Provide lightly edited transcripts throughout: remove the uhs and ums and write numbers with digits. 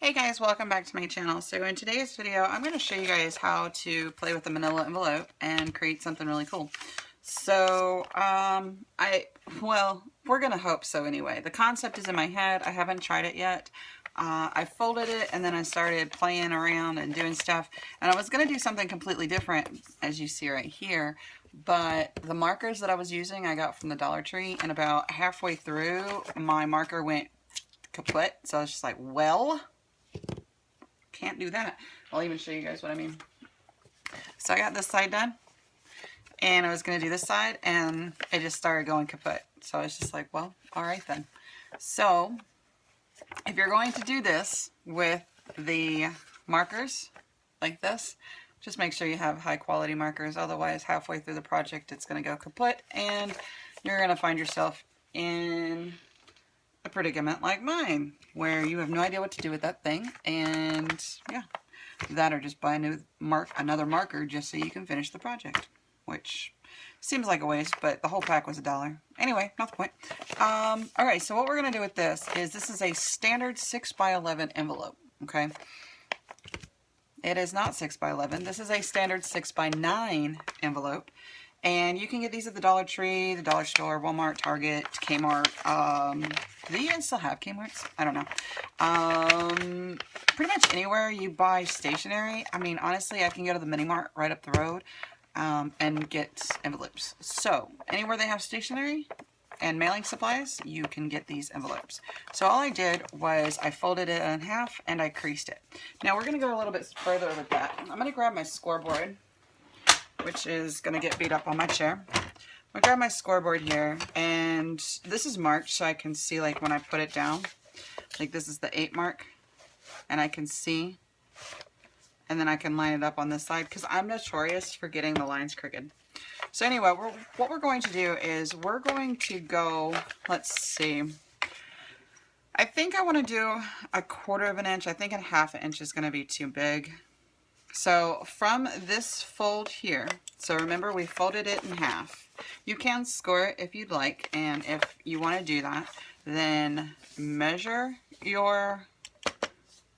Hey guys, welcome back to my channel. So in today's video, I'm going to show you guys how to play with the manila envelope and create something really cool. So, we're going to hope so anyway. The concept is in my head. I haven't tried it yet. I folded it and then I started playing around and doing stuff. And I was going to do something completely different, as you see right here. But the markers that I was using, I got from the Dollar Tree. And about halfway through, my marker went kaput. So I was just like, well, can't do that. I'll even show you guys what I mean. So I got this side done and I was going to do this side and it just started going kaput. So I was just like, well, all right then. So if you're going to do this with the markers like this, just make sure you have high quality markers. Otherwise, halfway through the project, it's going to go kaput and you're going to find yourself in a predicament like mine, where you have no idea what to do with that thing, and yeah, that or just buy another marker just so you can finish the project, which seems like a waste, but the whole pack was $1. Anyway, not the point. Alright, so what we're going to do with this is a standard 6x11 envelope, okay? It is not 6x11. This is a standard 6x9 envelope. And you can get these at the Dollar Tree, the Dollar Store, Walmart, Target, Kmart. Do they even still have Kmarts? I don't know. Pretty much anywhere you buy stationery. I mean, honestly, I can go to the Mini Mart right up the road and get envelopes. So, anywhere they have stationery and mailing supplies, you can get these envelopes. So all I did was I folded it in half and I creased it. Now we're going to go a little bit further with that. I'm going to grab my scoreboard, which is going to get beat up on my chair. I'm going to grab my scoreboard here, and this is marked so I can see, like, when I put it down. Like, this is the 8 mark, and I can see, and then I can line it up on this side, because I'm notorious for getting the lines crooked. So anyway, what we're going to do is we're going to go, let's see, I think I want to do 1/4 of an inch. I think a 1/2 inch is going to be too big. So from this fold here, so remember we folded it in half. You can score it if you'd like, and if you want to do that, then measure your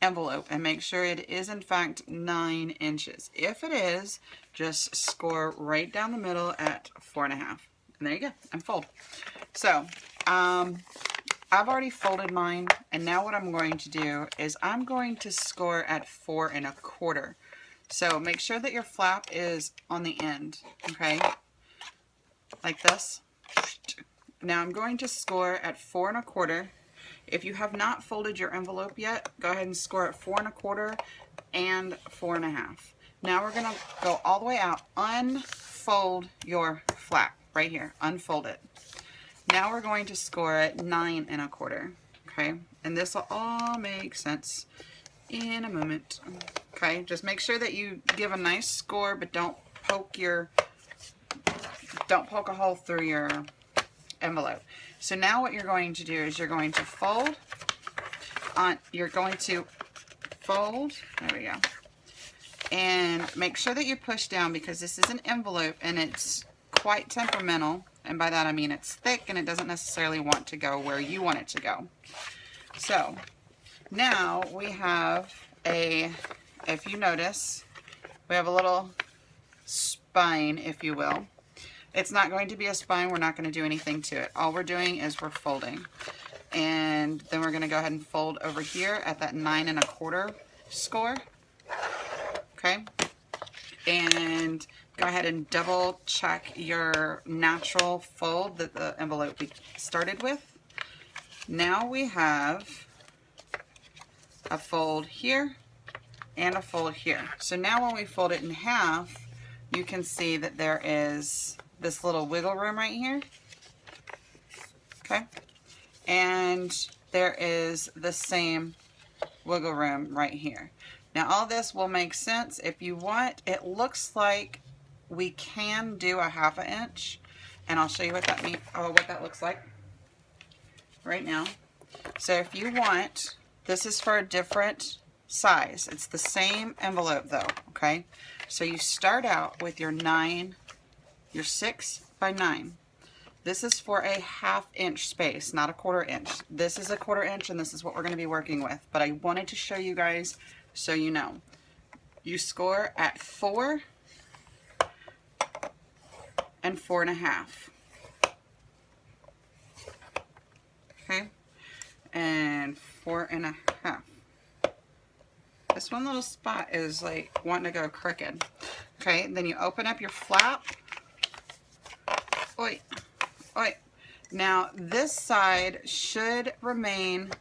envelope and make sure it is in fact 9 inches. If it is, just score right down the middle at 4.5. And there you go, and fold. So, I've already folded mine, and now what I'm going to do is I'm going to score at 4.25. So make sure that your flap is on the end, okay? Like this. Now I'm going to score at 4.25. If you have not folded your envelope yet, go ahead and score at 4.25 and 4.5. Now we're gonna go all the way out, unfold your flap right here, unfold it. Now we're going to score at 9.25, okay? And this will all make sense in a moment. Okay, just make sure that you give a nice score, but don't poke a hole through your envelope. So now what you're going to do is you're going to fold on, there we go, and make sure that you push down, because this is an envelope and it's quite temperamental, and by that I mean it's thick and it doesn't necessarily want to go where you want it to go. So now we have if you notice, we have a little spine, if you will. It's not going to be a spine. We're not going to do anything to it. All we're doing is we're folding. And then we're going to go ahead and fold over here at that 9.25 score. Okay? And go ahead and double check your natural fold that the envelope we started with. Now we have a fold here and a fold here. So now when we fold it in half, you can see that there is this little wiggle room right here. Okay? And there is the same wiggle room right here. Now all this will make sense if you want. It looks like we can do a 1/2 inch, and I'll show you what that what that looks like right now. So if you want, this is for a different size. It's the same envelope though, okay? So you start out with your 6 by 9. This is for a 1/2 inch space, not a 1/4 inch. This is a 1/4 inch and this is what we're going to be working with. But I wanted to show you guys so you know. You score at 4 and 4 1/2. Okay, and 4 1/2. This one little spot is like wanting to go crooked. Okay, then you open up your flap. Oi, oi. Now this side should remain,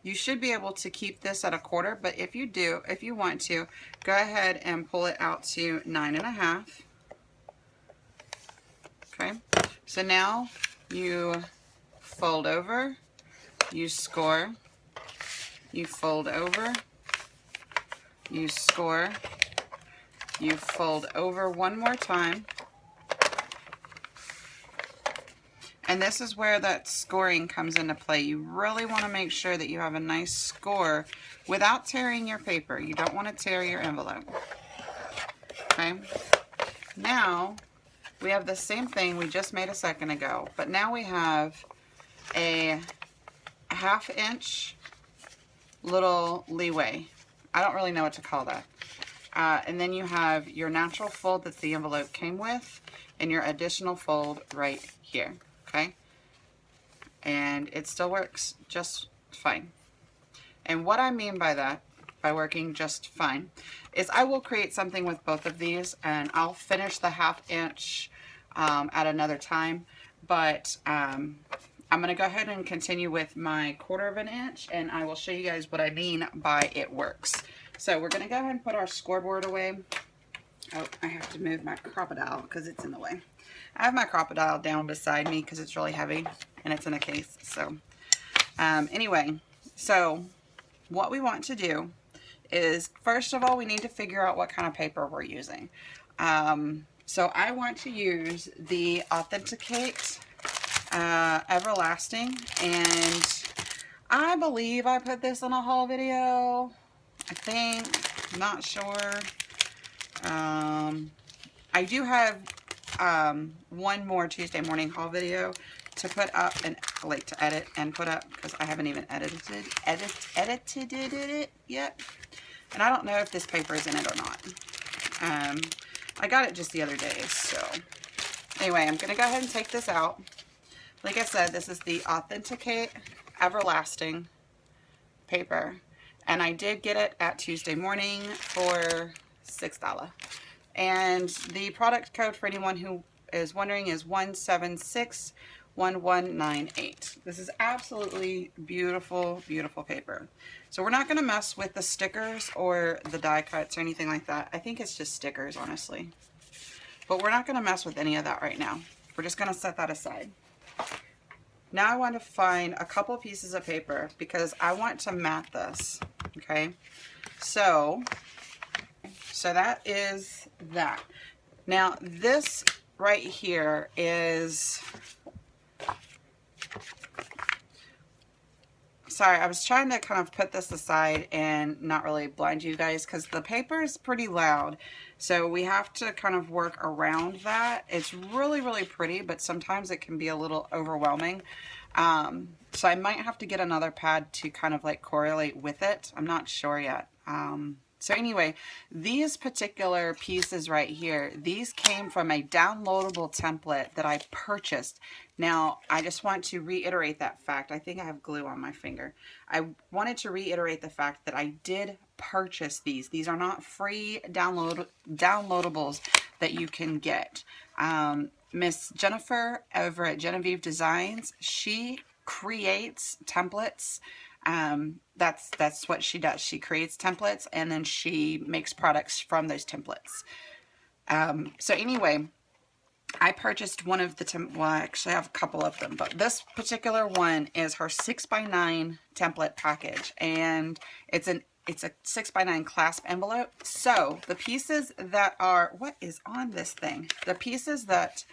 you should be able to keep this at a 1/4, but if you want to, go ahead and pull it out to 9 1/2. Okay, so now you fold over, you score, you fold over, you score, you fold over one more time. And this is where that scoring comes into play. You really want to make sure that you have a nice score without tearing your paper. You don't want to tear your envelope. Okay. Now we have the same thing we just made a second ago, but now we have a 1/2 inch little leeway. I don't really know what to call that. And then you have your natural fold that the envelope came with and your additional fold right here. Okay, and it still works just fine. And what I mean by that, by working just fine, is I will create something with both of these, and I'll finish the 1/2 inch at another time. But I'm going to go ahead and continue with my 1/4 inch, and I will show you guys what I mean by it works. So we're going to go ahead and put our scoreboard away. Oh, I have to move my crocodile because it's in the way. I have my crocodile down beside me because it's really heavy and it's in a case. So anyway, so what we want to do is, first of all, we need to figure out what kind of paper we're using. So I want to use the Authenticate Everlasting, and I believe I put this in a haul video. I think, I'm not sure. I do have one more Tuesday morning haul video to put up and like to edit and put up, because I haven't even edited it yet, and I don't know if this paper is in it or not. I got it just the other day. So anyway, I'm gonna go ahead and take this out. Like I said, this is the Authenticate Everlasting paper, and I did get it at Tuesday morning for $6. And the product code for anyone who is wondering is 1761198. This is absolutely beautiful, beautiful paper. So we're not going to mess with the stickers or the die cuts or anything like that. I think it's just stickers, honestly. But we're not going to mess with any of that right now. We're just going to set that aside. Now I want to find a couple pieces of paper because I want to mat this. Okay, so that is that. Now this right here is, sorry, I was trying to kind of put this aside and not really blind you guys because the paper is pretty loud. So we have to kind of work around that. It's really, really pretty, but sometimes it can be a little overwhelming. So I might have to get another pad to kind of like correlate with it. I'm not sure yet. So anyway, these particular pieces right here, these came from a downloadable template that I purchased. Now, I just want to reiterate that fact. I think I have glue on my finger. I wanted to reiterate the fact that I did purchase these. These are not free downloadables that you can get. Miss Jennifer over at Genevieve Designs, she creates templates. That's what she does. She creates templates and then she makes products from those templates. So anyway, I purchased one of the well, I actually have a couple of them, but this particular one is her 6x9 template package, and it's a 6x9 clasp envelope. So the pieces that are, what is on this thing? The pieces that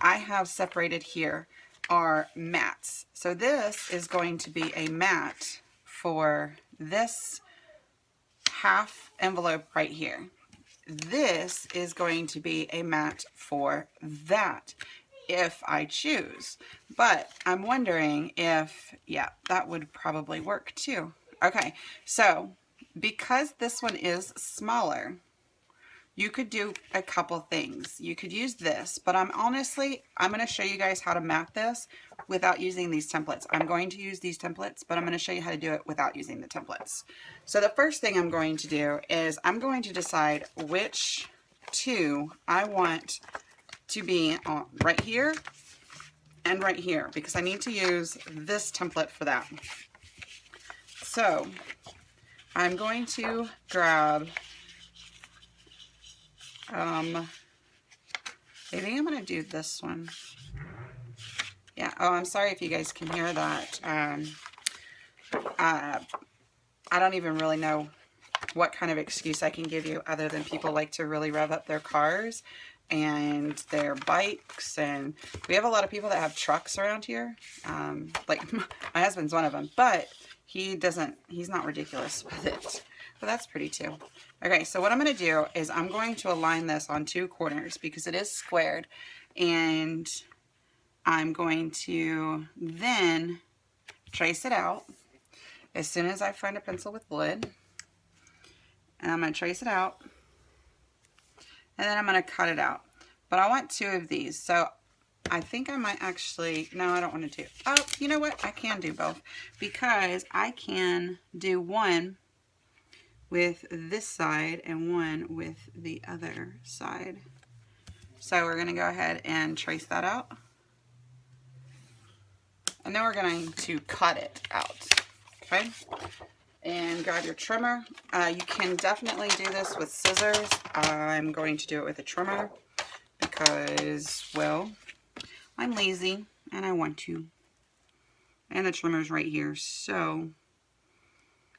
I have separated here are mats. So this is going to be a mat for this half envelope right here. This is going to be a mat for that. if I choose. But I'm wondering if, yeah, that would probably work too. Okay, so because this one is smaller, you could do a couple things. You could use this, but I'm going to show you guys how to mat this without using these templates. I'm going to use these templates, but I'm going to show you how to do it without using the templates. So the first thing I'm going to do is I'm going to decide which two I want to be on right here and right here, because I need to use this template for that. So I'm going to grab, I think I'm going to do this one. Yeah, oh, I'm sorry if you guys can hear that. I don't even really know what kind of excuse I can give you other than people like to really rev up their cars and their bikes, and we have a lot of people that have trucks around here. Like my husband's one of them, but he's not ridiculous with it. But that's pretty too. Okay, so what I'm going to do is I'm going to align this on two corners because it is squared, and I'm going to then trace it out as soon as I find a pencil with lid. And I'm going to trace it out, and then I'm going to cut it out. But I want two of these, so I think I might actually, no, I don't want to do, oh, you know what, I can do both, because I can do one with this side and one with the other side. So we're going to go ahead and trace that out, and then we're going to cut it out, okay? And grab your trimmer. You can definitely do this with scissors. I'm going to do it with a trimmer because, well, I'm lazy and I want to. And the trimmer's right here. So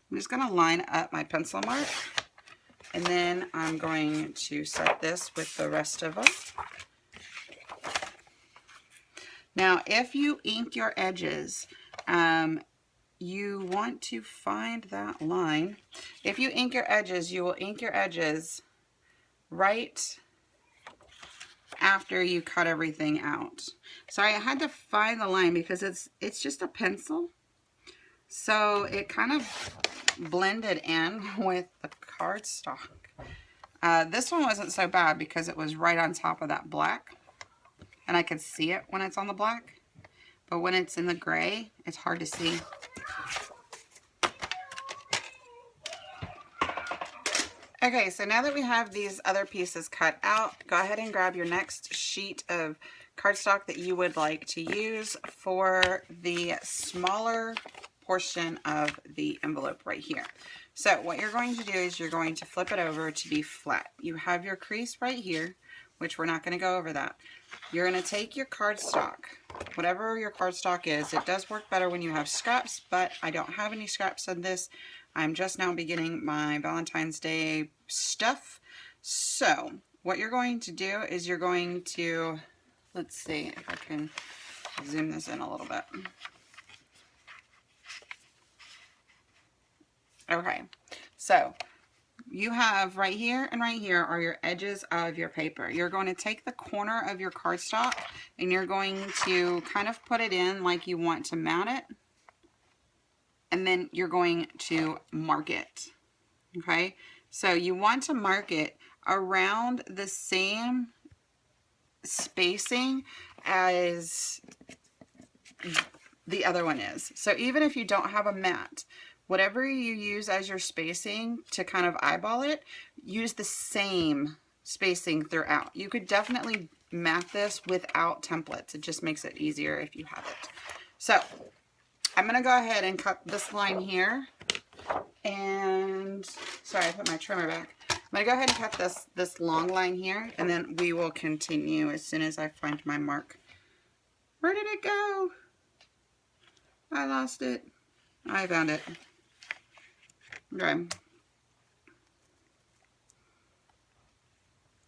I'm just going to line up my pencil mark, and then I'm going to set this with the rest of them. Now, if you ink your edges, you want to find that line. If you ink your edges, you will ink your edges right after you cut everything out. Sorry, I had to find the line because it's just a pencil. So it kind of blended in with the cardstock. This one wasn't so bad because it was right on top of that black. And I could see it when it's on the black. But when it's in the gray, it's hard to see. Okay, so now that we have these other pieces cut out, go ahead and grab your next sheet of cardstock that you would like to use for the smaller portion of the envelope right here. So what you're going to do is you're going to flip it over to be flat. You have your crease right here, which we're not going to go over that. You're going to take your cardstock, whatever your cardstock is. It does work better when you have scraps, but I don't have any scraps on this. I'm just now beginning my Valentine's Day stuff. So what you're going to do is you're going to, let's see if I can zoom this in a little bit. Okay, so you have right here and right here are your edges of your paper. You're going to take the corner of your cardstock and you're going to kind of put it in like you want to mount it. And then you're going to mark it. Okay, so you want to mark it around the same spacing as the other one is. So even if you don't have a mat, whatever you use as your spacing to kind of eyeball it, use the same spacing throughout. You could definitely mat this without templates. It just makes it easier if you have it. So I'm going to go ahead and cut this line here. And sorry, I put my trimmer back. I'm going to go ahead and cut this long line here, and then we will continue as soon as I find my mark. Where did it go? I lost it. I found it. Okay.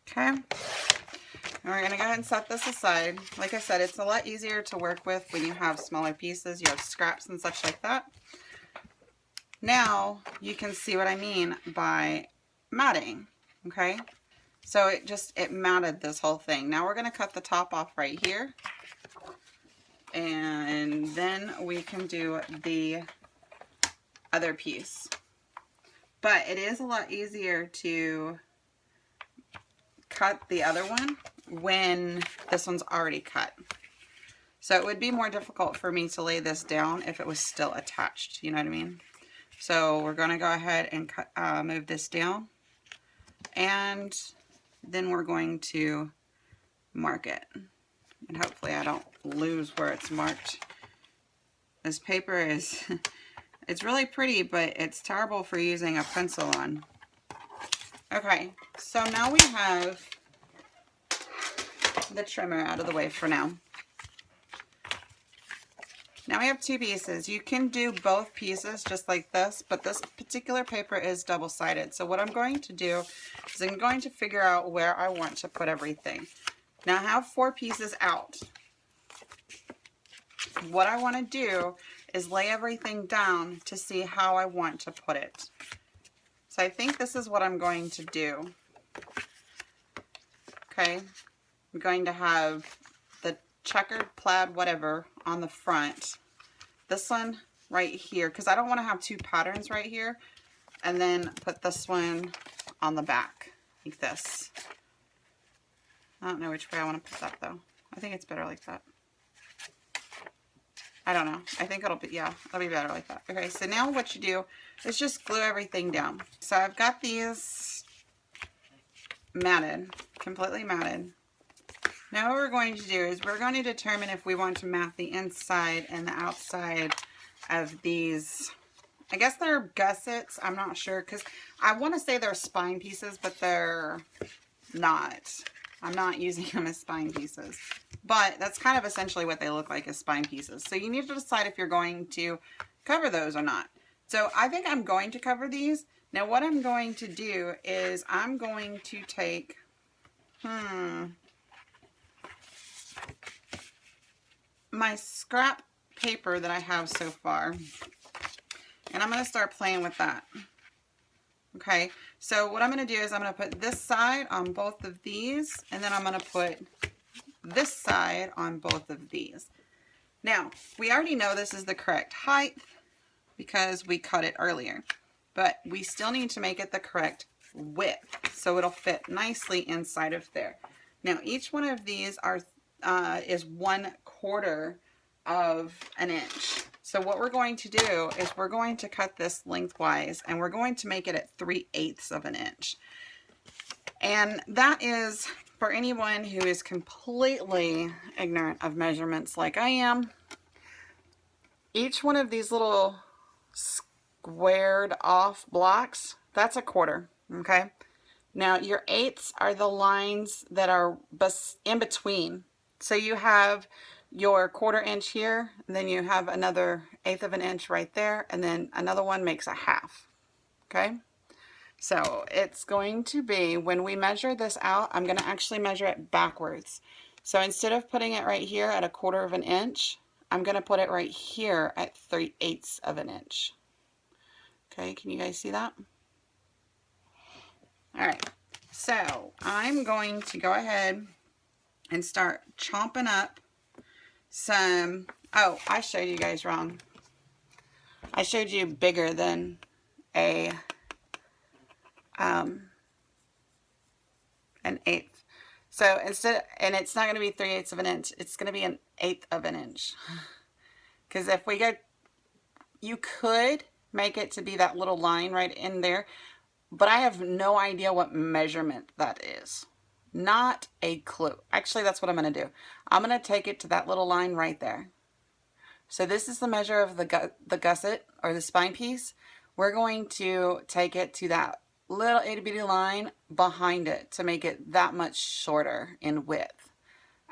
Okay. And we're going to go ahead and set this aside. Like I said, it's a lot easier to work with when you have smaller pieces. You have scraps and such like that. Now you can see what I mean by matting. Okay. So it matted this whole thing. Now we're going to cut the top off right here. And then we can do the other piece. But it is a lot easier to cut the other one when this one's already cut. So it would be more difficult for me to lay this down if it was still attached. You know what I mean? So we're going to go ahead and cut, move this down. And then we're going to mark it. And hopefully I don't lose where it's marked. This paper is, it's really pretty, but it's terrible for using a pencil on. Okay, so now we have the trimmer out of the way for now. Now we have two pieces. You can do both pieces just like this, but this particular paper is double-sided. So what I'm going to do is I'm going to figure out where I want to put everything. Now I have 4 pieces out. What I want to do is lay everything down to see how I want to put it. So I think this is what I'm going to do. Okay, I'm going to have the checkered plaid whatever on the front. This one right here, because I don't want to have 2 patterns right here. And then put this one on the back, like this. I don't know which way I want to put that though. I think it's better like that. I don't know. I think it'll be, yeah, it'll be better like that. Okay, so now what you do is just glue everything down. So I've got these matted, completely matted. Now what we're going to do is we're going to determine if we want to mat the inside and the outside of these. I guess they're gussets. I'm not sure because I want to say they're spine pieces, but they're not. I'm not using them as spine pieces. But that's kind of essentially what they look like as spine pieces. So you need to decide if you're going to cover those or not. So I think I'm going to cover these. Now what I'm going to do is I'm going to take, my scrap paper that I have so far, and I'm going to start playing with that. Okay, so what I'm going to do is I'm going to put this side on both of these, and then I'm going to put this side on both of these. Now, we already know this is the correct height because we cut it earlier, but we still need to make it the correct width so it'll fit nicely inside of there. Now, each one of these are is 1/4 of an inch. So what we're going to do is we're going to cut this lengthwise and we're going to make it at 3/8 of an inch. And that is for anyone who is completely ignorant of measurements like I am. Each one of these little squared off blocks, that's 1/4, okay? Now your 1/8 are the lines that are in between. So you have your 1/4 inch here, and then you have another 1/8 of an inch right there, and then another one makes 1/2, okay? So it's going to be, when we measure this out, I'm going to actually measure it backwards. So instead of putting it right here at 1/4 of an inch, I'm going to put it right here at 3/8 of an inch. Okay, can you guys see that? All right, so I'm going to go ahead and start chomping up some, oh, I showed you guys wrong. I showed you bigger than a an 1/8. So instead, and it's not going to be 3/8 of an inch, it's going to be 1/8 of an inch. Because if we go, you could make it to be that little line right in there, but I have no idea what measurement that is. Not a clue. Actually, that's what I'm going to do. I'm going to take it to that little line right there. So this is the measure of the gusset or the spine piece. We're going to take it to that little itty bitty line behind it to make it that much shorter in width.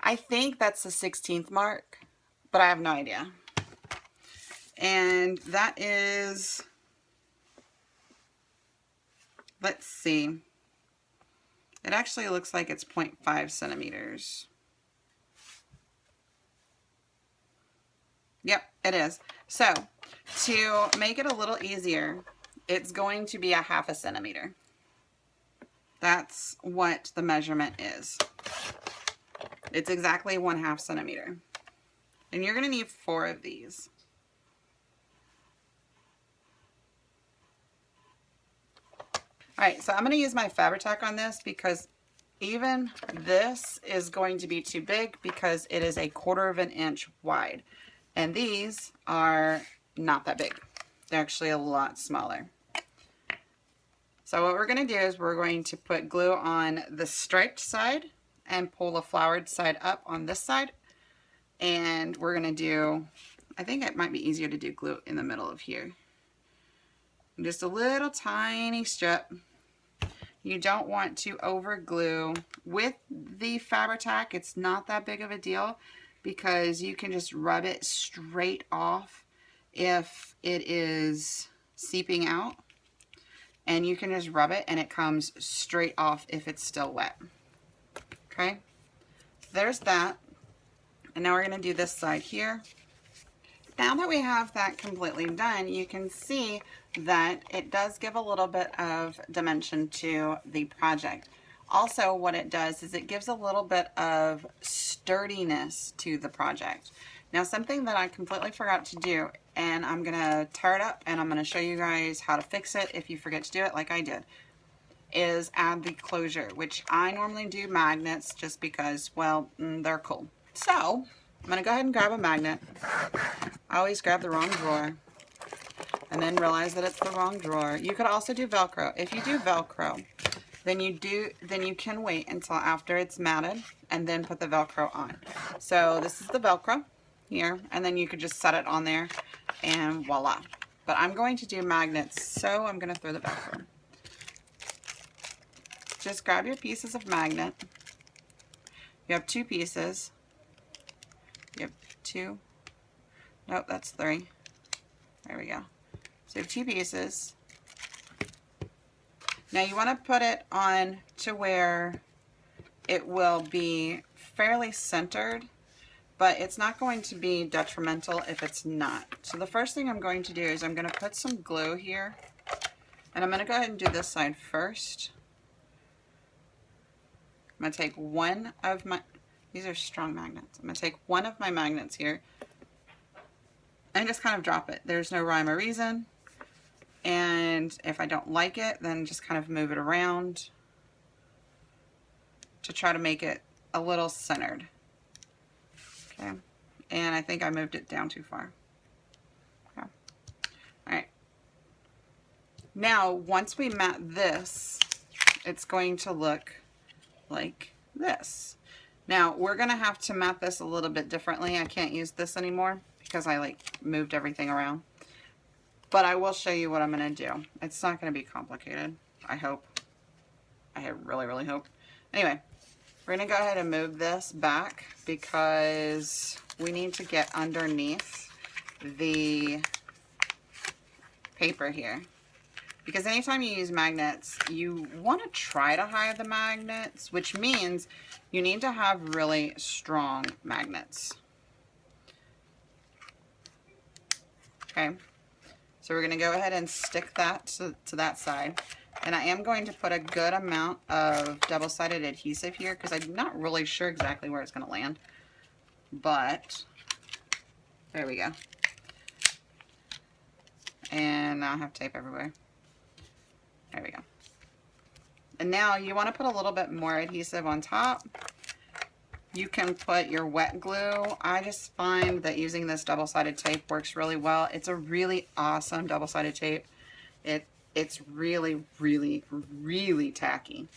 I think that's the 16th mark, but I have no idea. And that is, let's see. It actually looks like it's 0.5 centimeters. Yep, it is. So to make it a little easier, it's going to be 1/2 centimeter. That's what the measurement is. It's exactly 1/2 centimeter. And you're going to need 4 of these. Alright, so I'm going to use my Fabri-Tac on this because even this is going to be too big because it is 1/4 inch wide. And these are not that big. They're actually a lot smaller. So what we're going to do is we're going to put glue on the striped side and pull the flowered side up on this side. And we're going to do, I think it might be easier to do glue in the middle of here. Just a little tiny strip. You don't want to over glue. With the Fabri-Tac, it's not that big of a deal because you can just rub it straight off if it is seeping out. And you can just rub it and it comes straight off if it's still wet. Okay, so there's that. And now we're going to do this side here. Now that we have that completely done, you can see that it does give a little bit of dimension to the project. Also, what it does is it gives a little bit of sturdiness to the project. Now, something that I completely forgot to do, and I'm going to tear it up and I'm going to show you guys how to fix it if you forget to do it like I did, is add the closure, which I normally do magnets just because, well, they're cool. So, I'm going to go ahead and grab a magnet. I always grab the wrong drawer and then realize that it's the wrong drawer. You could also do Velcro. If you do Velcro, then you can wait until after it's matted and then put the Velcro on. So this is the Velcro here, and then you could just set it on there and voila. But I'm going to do magnets, so I'm going to throw the Velcro. Just grab your pieces of magnet. You have 2 pieces. You have 2. Nope, that's 3. There we go. So you have 2 pieces. Now you want to put it on to where it will be fairly centered, but it's not going to be detrimental if it's not. So the first thing I'm going to do is I'm going to put some glue here, and I'm going to go ahead and do this side first. I'm going to take one of my, these are strong magnets. I'm going to take one of my magnets here and just kind of drop it. There's no rhyme or reason. And if I don't like it, then just kind of move it around to try to make it a little centered. Okay. And I think I moved it down too far. Okay. All right. Now, once we mat this, it's going to look like this. Now, we're going to have to mat this a little bit differently. I can't use this anymore because I moved everything around. But I will show you what I'm going to do. It's not going to be complicated, I hope. I really, really hope. Anyway, we're going to go ahead and move this back because we need to get underneath the paper here. Because anytime you use magnets, you want to try to hide the magnets, which means you need to have really strong magnets. Okay. So we're going to go ahead and stick that to that side. And I am going to put a good amount of double-sided adhesive here because I'm not really sure exactly where it's going to land. But there we go. And now I have tape everywhere. There we go. And now you want to put a little bit more adhesive on top. You can put your wet glue. I just find that using this double-sided tape works really well. It's a really awesome double-sided tape. It's really, really, really tacky.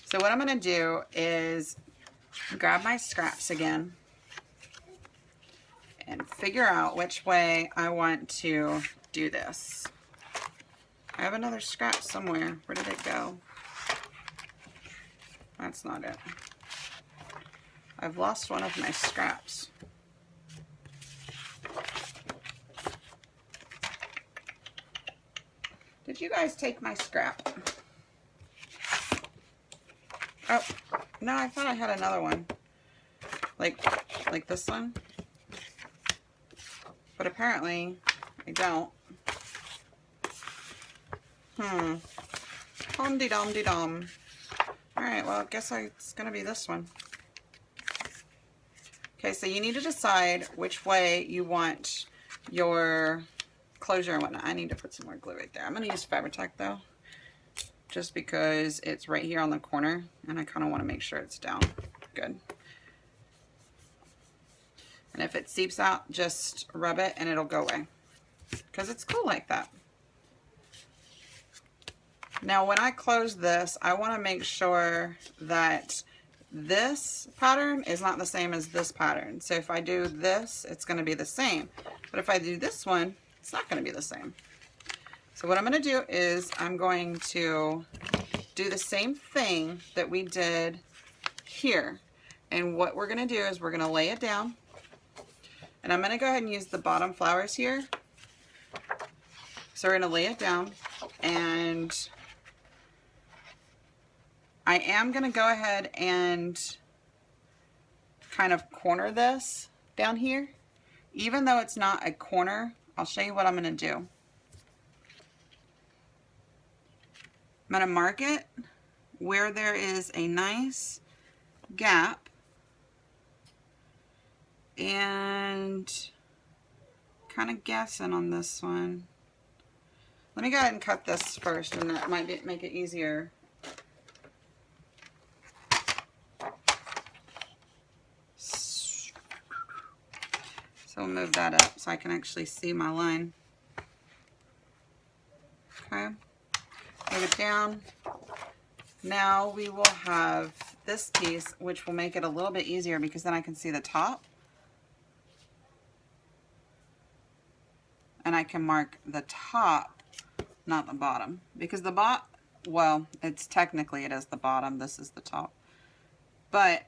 So what I'm going to do is grab my scraps again and figure out which way I want to do this. I have another scrap somewhere. Where did it go? That's not it. I've lost one of my scraps. Did you guys take my scrap? Oh, no, I thought I had another one. Like this one. But apparently, I don't. Hum-de-dum-de-dum. Alright, well, I guess it's going to be this one. Okay, so you need to decide which way you want your closure and whatnot. I need to put some more glue right there. I'm going to use Fabri-Tac though, just because it's right here on the corner, and I kind of want to make sure it's down good. And if it seeps out, just rub it and it'll go away, because it's cool like that. Now when I close this, I want to make sure that this pattern is not the same as this pattern. So if I do this, it's going to be the same. But if I do this one, it's not going to be the same. So what I'm going to do is I'm going to do the same thing that we did here. And what we're going to do is we're going to lay it down. And I'm going to go ahead and use the bottom flowers here. So we're going to lay it down, and I am going to go ahead and kind of corner this down here. Even though it's not a corner, I'll show you what I'm going to do. I'm going to mark it where there is a nice gap, and kind of guessing on this one. Let me go ahead and cut this first, and that might make it easier. So we'll move that up so I can actually see my line. Okay, move it down. Now we will have this piece, which will make it a little bit easier because then I can see the top. And I can mark the top, not the bottom. Because the well, it's technically it is the bottom, this is the top. But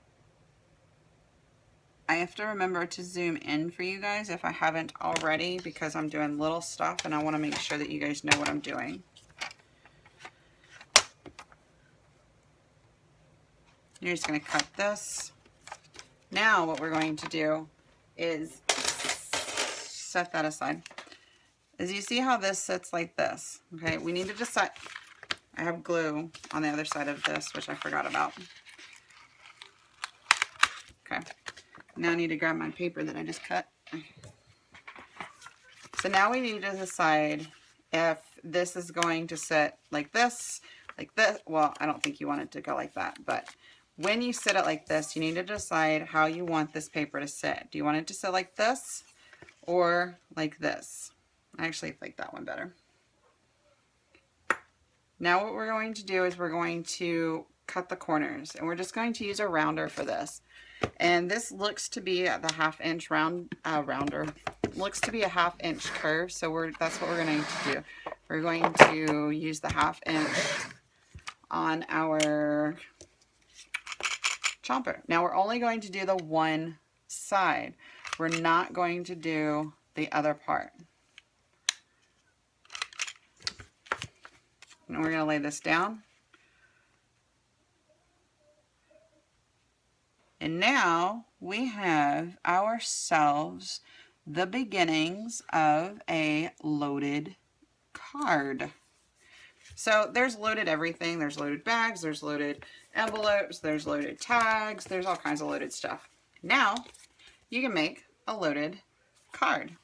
I have to remember to zoom in for you guys if I haven't already, because I'm doing little stuff and I want to make sure that you guys know what I'm doing. You're just going to cut this. Now what we're going to do is set that aside. As you see how this sits like this, okay, we need to decide. I have glue on the other side of this, which I forgot about. Okay. Now I need to grab my paper that I just cut. So now we need to decide if this is going to sit like this. Well, I don't think you want it to go like that, but when you sit it like this, you need to decide how you want this paper to sit. Do you want it to sit like this or like this? I actually like that one better. Now what we're going to do is we're going to cut the corners, and we're just going to use a rounder for this. And this looks to be the 1/2 inch rounder. Looks to be a 1/2 inch curve, so that's what we're going to do. We're going to use the 1/2 inch on our chomper. Now we're only going to do the one side. We're not going to do the other part. And we're going to lay this down. And now we have ourselves the beginnings of a loaded card. So there's loaded everything. There's loaded bags, there's loaded envelopes, there's loaded tags, there's all kinds of loaded stuff. Now you can make a loaded card.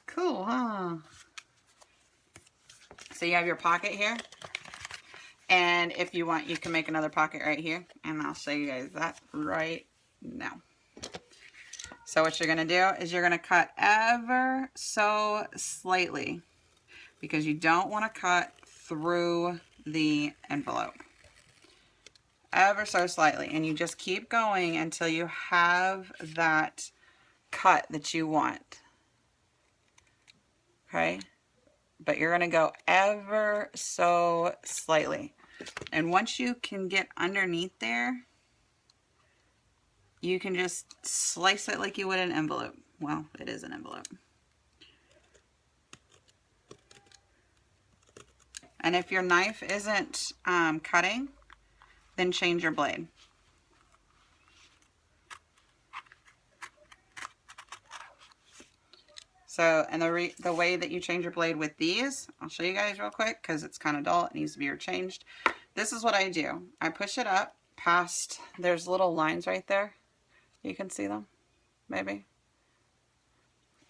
Cool, huh? So you have your pocket here. And if you want, you can make another pocket right here. And I'll show you guys that right now. So what you're going to do is you're going to cut ever so slightly, because you don't want to cut through the envelope. Ever so slightly. And you just keep going until you have that cut that you want. Okay? But you're going to go ever so slightly. And once you can get underneath there, you can just slice it like you would an envelope. Well, it is an envelope. And if your knife isn't cutting, then change your blade. So, and the way that you change your blade with these, I'll show you guys real quick because it's kind of dull. It needs to be changed. this is what I do. I push it up past, there's little lines right there. You can see them, maybe.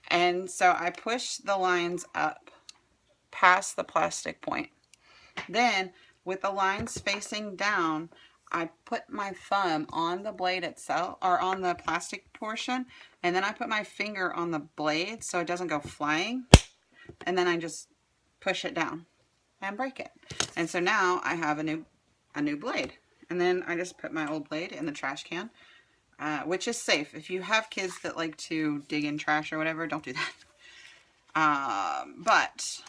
And so I push the lines up past the plastic point. Then, with the lines facing down, I put my thumb on the blade itself, or on the plastic portion, and then I put my finger on the blade so it doesn't go flying, and then I just push it down and break it. And so now I have a new blade. And then I just put my old blade in the trash can, which is safe. If you have kids that like to dig in trash or whatever, don't do that. But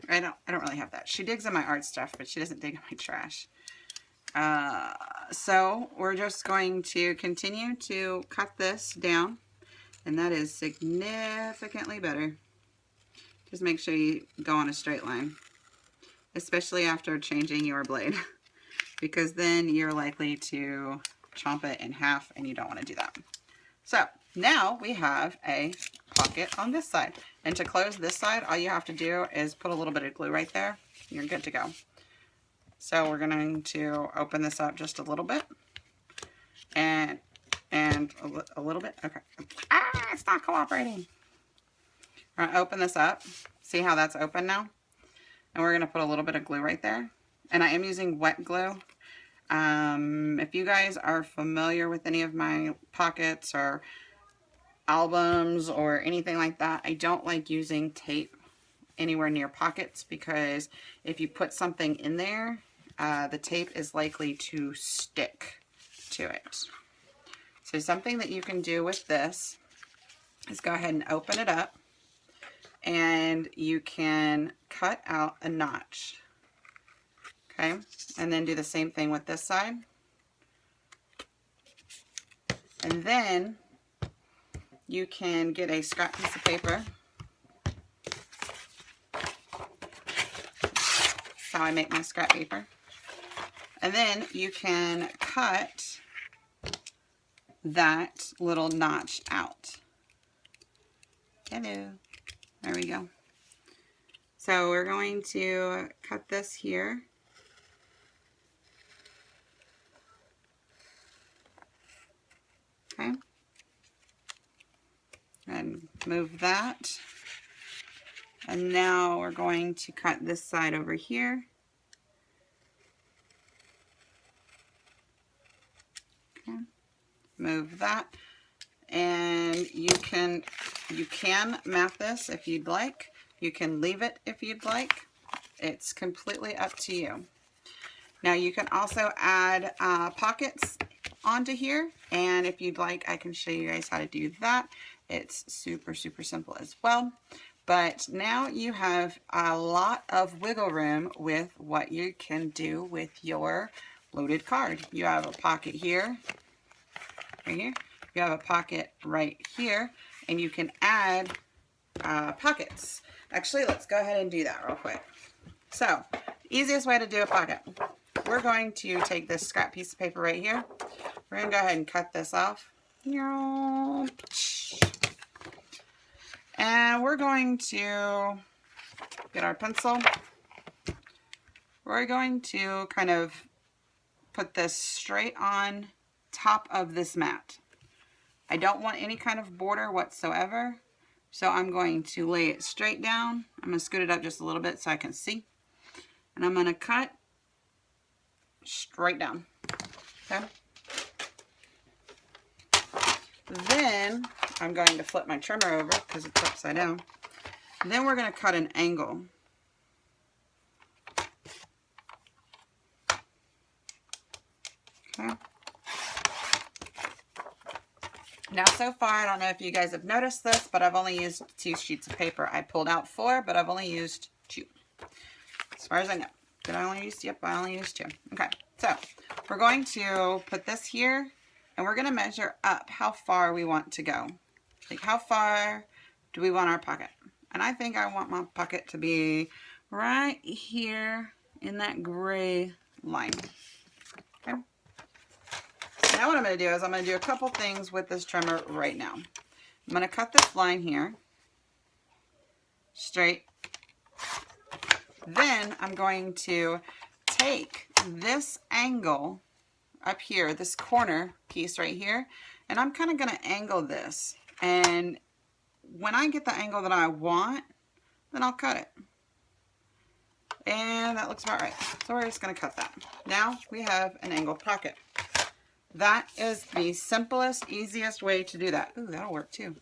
I don't really have that. She digs in my art stuff, but she doesn't dig in my trash. So we're just going to continue to cut this down, and that is significantly better. Just make sure you go on a straight line, especially after changing your blade, because then you're likely to chomp it in half, and you don't want to do that. So now we have a pocket on this side, and to close this side, all you have to do is put a little bit of glue right there. You're good to go. So we're going to open this up just a little bit, and a little bit. Okay. It's not cooperating. We're going to open this up. See how that's open now? And we're going to put a little bit of glue right there. And I am using wet glue. If you guys are familiar with any of my pockets or albums or anything like that, I don't like using tape anywhere near pockets, because if you put something in there, the tape is likely to stick to it. So something that you can do with this is go ahead and open it up, and you can cut out a notch. Okay, and then do the same thing with this side. And then you can get a scrap piece of paper. That's how I make my scrap paper. And then you can cut that little notch out. Hello. There we go. So we're going to cut this here. Okay. And move that. And now we're going to cut this side over here. Okay. Move that. And you can mat this if you'd like. You can leave it if you'd like. It's completely up to you. Now you can also add pockets onto here, and if you'd like, I can show you guys how to do that. It's super simple as well. But now you have a lot of wiggle room with what you can do with your loaded card. You have a pocket here, right here. You have a pocket right here, and you can add pockets. Actually, let's go ahead and do that real quick. So, easiest way to do a pocket. We're going to take this scrap piece of paper right here. We're going to go ahead and cut this off. And we're going to get our pencil. We're going to kind of put this straight on top of this mat. I don't want any kind of border whatsoever, so I'm going to lay it straight down. I'm going to scoot it up just a little bit so I can see. And I'm going to cut straight down. Okay. Then I'm going to flip my trimmer over because it's upside down. And then we're going to cut an angle. Okay. Now so far, I don't know if you guys have noticed this, but I've only used 2 sheets of paper. I pulled out 4, but I've only used 2. As far as I know. Did I only use? Yep, I only used 2. Okay, so we're going to put this here, and we're going to measure up how far we want to go. Like, how far do we want our pocket? And I think I want my pocket to be right here in that gray line. Okay. So now what I'm going to do is I'm going to do a couple things with this trimmer right now. I'm going to cut this line here straight. Then I'm going to take this angle up here, this corner piece right here, and I'm kind of going to angle this. And when I get the angle that I want, then I'll cut it. And that looks about right. So we're just going to cut that. Now we have an angled pocket. That is the simplest, easiest way to do that. Ooh, that'll work too.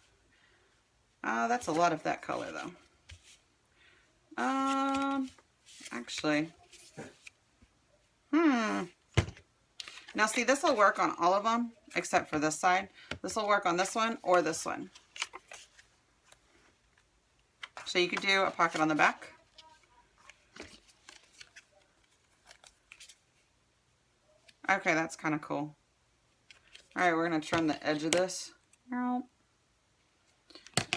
That's a lot of that color though. Actually, now see, this will work on all of them except for this side. This will work on this one or this one. So you could do a pocket on the back. Okay, that's kind of cool. All right, we're going to trim the edge of this.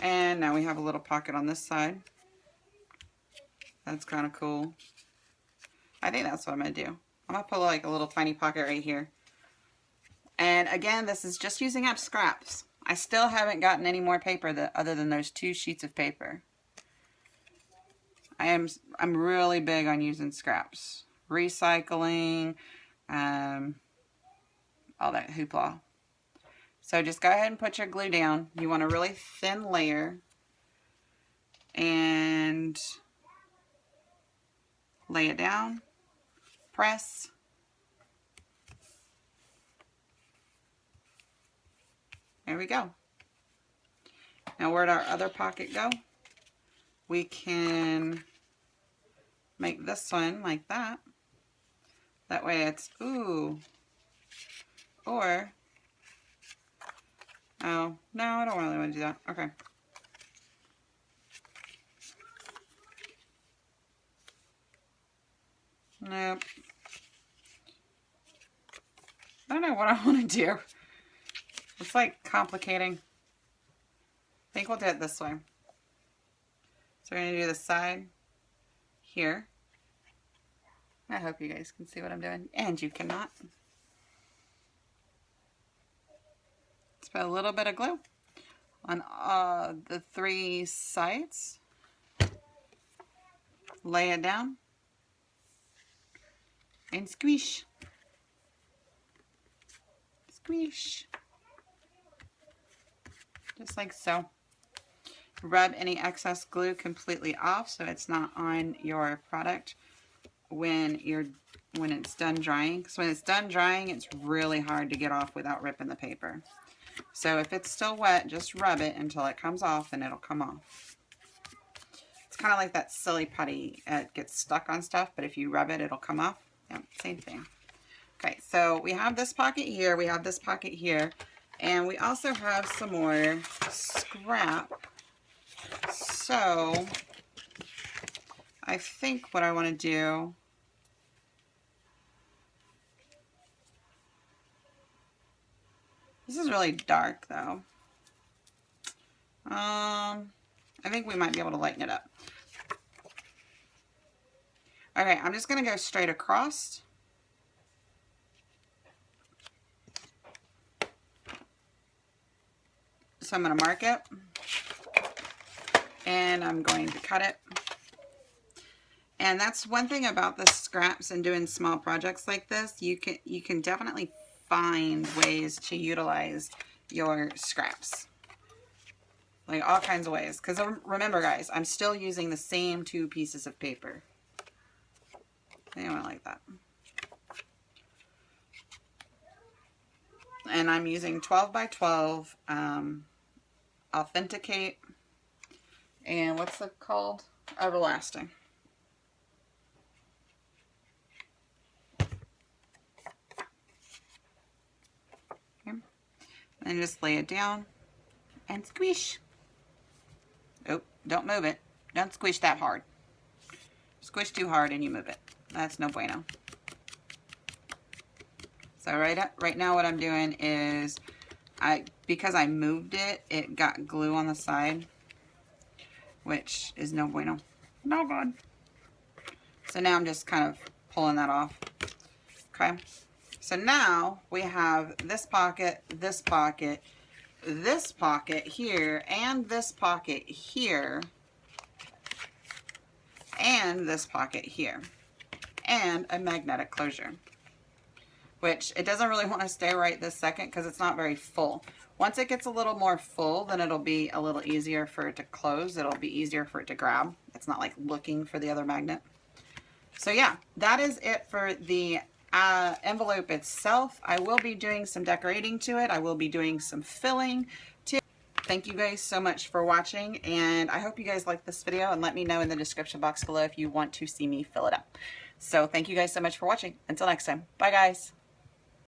And now we have a little pocket on this side. That's kind of cool. I think that's what I'm going to do. I'm going to put like a little tiny pocket right here. And again, this is just using up scraps. I still haven't gotten any more paper other than those 2 sheets of paper. I'm really big on using scraps. Recycling, all that hoopla. So just go ahead and put your glue down. You want a really thin layer. And lay it down. Press. There we go. Now where'd our other pocket go? We can make this one like that. That way it's, ooh. Or, oh, no, I don't really want to do that. Okay. Nope. I don't know what I want to do. It's like complicating. I think we'll do it this way. So we're going to do the side here. I hope you guys can see what I'm doing. And you cannot. Let's put a little bit of glue on the 3 sides. Lay it down. And squish. Squish. Just like so. Rub any excess glue completely off so it's not on your product when it's done drying. Because when it's done drying, it's really hard to get off without ripping the paper. So if it's still wet, just rub it until it comes off and it'll come off. It's kind of like that silly putty. It gets stuck on stuff, but if you rub it, it'll come off. Yeah, same thing. Okay, so we have this pocket here, we have this pocket here, and we also have some more scrap. So I think what I want to do, this is really dark though. I think we might be able to lighten it up. Okay, I'm just going to go straight across. So I'm going to mark it. And I'm going to cut it. And that's one thing about the scraps and doing small projects like this. You can definitely find ways to utilize your scraps. Like all kinds of ways. Because remember guys, I'm still using the same 2 pieces of paper. Anyway, like that. And I'm using 12 by 12 Authenticate. And what's it called? Everlasting. Okay. And just lay it down and squish. Oh, don't move it. Don't squish that hard. Squish too hard and you move it. That's no bueno. So right now what I'm doing is, because I moved it, it got glue on the side, which is no bueno. No good. So now I'm just kind of pulling that off. Okay. So now we have this pocket, this pocket, this pocket here, and this pocket here, and this pocket here. and a magnetic closure, which it doesn't really want to stay right this second because it's not very full. Once it gets a little more full, then it'll be a little easier for it to close. It'll be easier for it to grab. It's not like looking for the other magnet. So yeah, that is it for the envelope itself. I will be doing some decorating to it. I will be doing some filling too. Thank you guys so much for watching, and I hope you guys like this video, and let me know in the description box below if you want to see me fill it up. So thank you guys so much for watching. Until next time. Bye guys.